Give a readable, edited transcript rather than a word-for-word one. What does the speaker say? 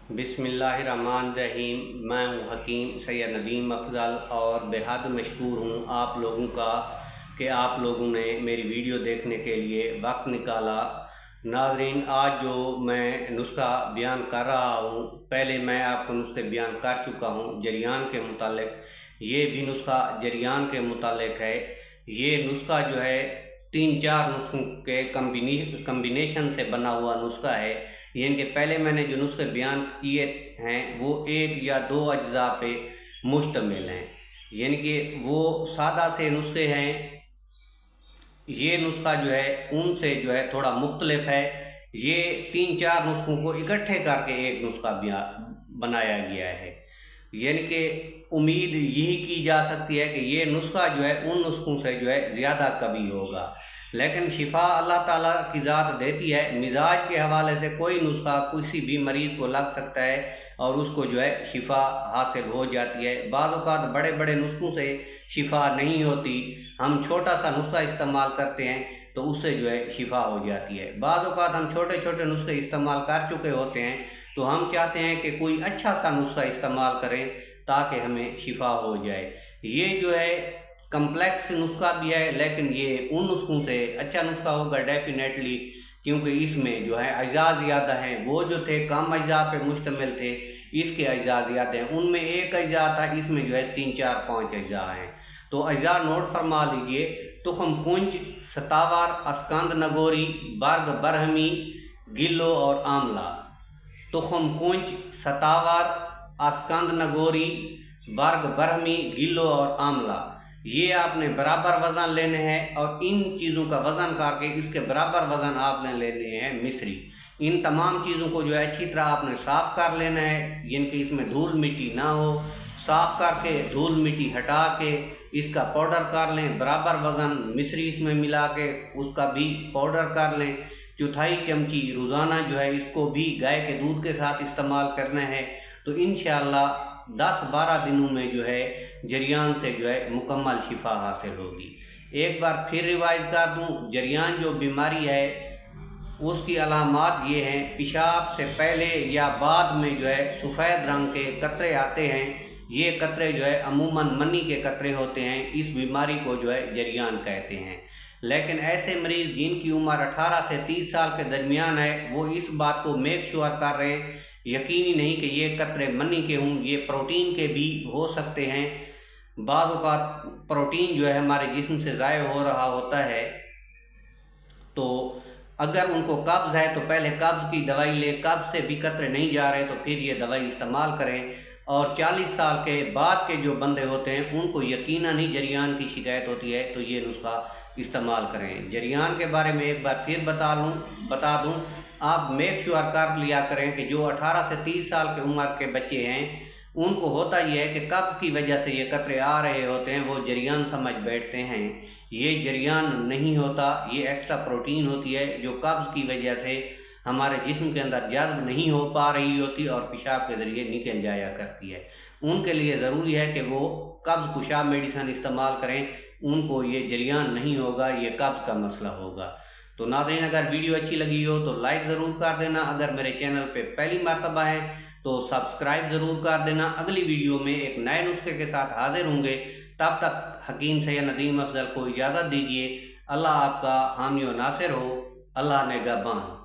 बिस्मिल्लाहिर्रहमानिर्रहीम। मैं हूँ हकीम सैयद नदीम अफजल और बेहद मशकूर हूँ आप लोगों का कि आप लोगों ने मेरी वीडियो देखने के लिए वक्त निकाला। नाज़रीन, आज जो मैं नुस्खा बयान कर रहा हूँ, पहले मैं आपको नुस्खे बयान कर चुका हूँ जरियान के मुतालिक। ये भी नुस्खा जरियान के मुतालिक है। ये नुस्खा जो है 3-4 नुस्खों के कम्बिनेशन से बना हुआ नुस्खा है। यानी कि पहले मैंने जो नुस्खे बयान किए हैं वो 1 या 2 अज्जा पे मुश्तमिल हैं, यानी कि वो सादा से नुस्खे हैं। ये नुस्खा जो है उनसे जो है थोड़ा मुख्तलिफ है। ये 3-4 नुस्खों को इकट्ठे करके एक नुस्खा बनाया गया है। यानी कि उम्मीद यही की जा सकती है कि ये नुस्खा जो है उन नुस्खों से जो है ज़्यादा कभी होगा, लेकिन शिफा अल्लाह ताला की ज़ात देती है। मिजाज के हवाले से कोई नुस्खा किसी भी मरीज़ को लग सकता है और उसको जो है शिफा हासिल हो जाती है। बाज़ औक़ात बड़े बड़े नुस्खों से शिफा नहीं होती, हम छोटा सा नुस्खा इस्तेमाल करते हैं तो उससे जो है शिफा हो जाती है। बाज़ औक़ात हम छोटे छोटे नुस्खे इस्तेमाल कर चुके होते हैं तो हम चाहते हैं कि कोई अच्छा सा नुस्खा इस्तेमाल करें ताकि हमें शिफा हो जाए। ये जो है कम्प्लेक्स नुस्खा भी है, लेकिन ये उन नुस्खों से अच्छा नुस्खा होगा डेफिनेटली, क्योंकि इसमें जो है अज्जा ज़्यादा हैं। वो जो थे कम अज्जा पे मुश्तमिल थे, इसके अज्जा ज़्यादा हैं। उनमें एक अज्जा था, इसमें जो है 3-4-5 अज्जा हैं। तो अज्जा नोट फरमा लीजिए: तुखम कुंज, सतावर, अस्कंद नगोरी, बर्ग बरहमी, गिल्लो और आमला। तुखम कुंज, सतावर, अस्कंद नगोरी, बर्ग बरहमी, गिल्लो और आमला, ये आपने बराबर वज़न लेने हैं और इन चीज़ों का वज़न करके इसके बराबर वज़न आपने लेने हैं मिस्री। इन तमाम चीज़ों को जो है अच्छी तरह आपने साफ़ कर लेना है, यानी कि इसमें धूल मिट्टी ना हो। साफ़ करके धूल मिट्टी हटा के इसका पाउडर कर लें। बराबर वज़न मिस्री इसमें मिला के उसका भी पाउडर कर लें। 1/4 चमची रोज़ाना जो है इसको भी गाय के दूध के साथ इस्तेमाल करना है। तो इंशाअल्लाह 10-12 दिनों में जो है जरियान से जो है मुकम्मल शिफा हासिल होगी। एक बार फिर रिवाइज कर दूं, जरियान जो बीमारी है उसकी अलामात ये हैं: पेशाब से पहले या बाद में जो है सफ़ेद रंग के कतरे आते हैं। ये कतरे जो है अमूमन मनी के कतरे होते हैं। इस बीमारी को जो है जरियान कहते हैं। लेकिन ऐसे मरीज़ जिनकी उम्र 18 से 30 साल के दरमियान है, वो इस बात को मेक श्योर कर रहे हैं, यकीनी नहीं कि ये कतरे मनी के हों, ये प्रोटीन के भी हो सकते हैं। बाज़ औक़ात प्रोटीन जो है हमारे जिस्म से ज़ाय हो रहा होता है, तो अगर उनको कब्ज़ है तो पहले कब्ज़ की दवाई ले। कब्ज़ से भी कतरे नहीं जा रहे तो फिर ये दवाई इस्तेमाल करें। और 40 साल के बाद के जो बंदे होते हैं उनको यकीनन ही जरियान की शिकायत होती है तो ये नुस्खा इस्तेमाल करें। जरियान के बारे में एक बार फिर बता दूं, आप मेक श्योर कर लिया करें कि जो 18 से 30 साल के उम्र के बच्चे हैं उनको होता ये है कि कब्ज़ की वजह से ये कतरे आ रहे होते हैं, वो जरियान समझ बैठते हैं। ये जरियान नहीं होता, ये एक्स्ट्रा प्रोटीन होती है जो कब्ज़ की वजह से हमारे जिस्म के अंदर जज़्ब नहीं हो पा रही होती और पेशाब के ज़रिए निकल जाया करती है। उनके लिए ज़रूरी है कि वो कब्ज़ कुशा मेडिसन इस्तेमाल करें, उनको ये जरियान नहीं होगा, ये कब्ज़ का मसला होगा। तो नाज़रीन, अगर वीडियो अच्छी लगी हो तो लाइक ज़रूर कर देना। अगर मेरे चैनल पे पहली मरतबा है तो सब्सक्राइब ज़रूर कर देना। अगली वीडियो में एक नए नुस्खे के साथ हाजिर होंगे। तब तक हकीम सैयद नदीम अफजल को इजाज़त दीजिए। अल्लाह आपका हामी व नासिर हो। अल्लाह ने निगहबान।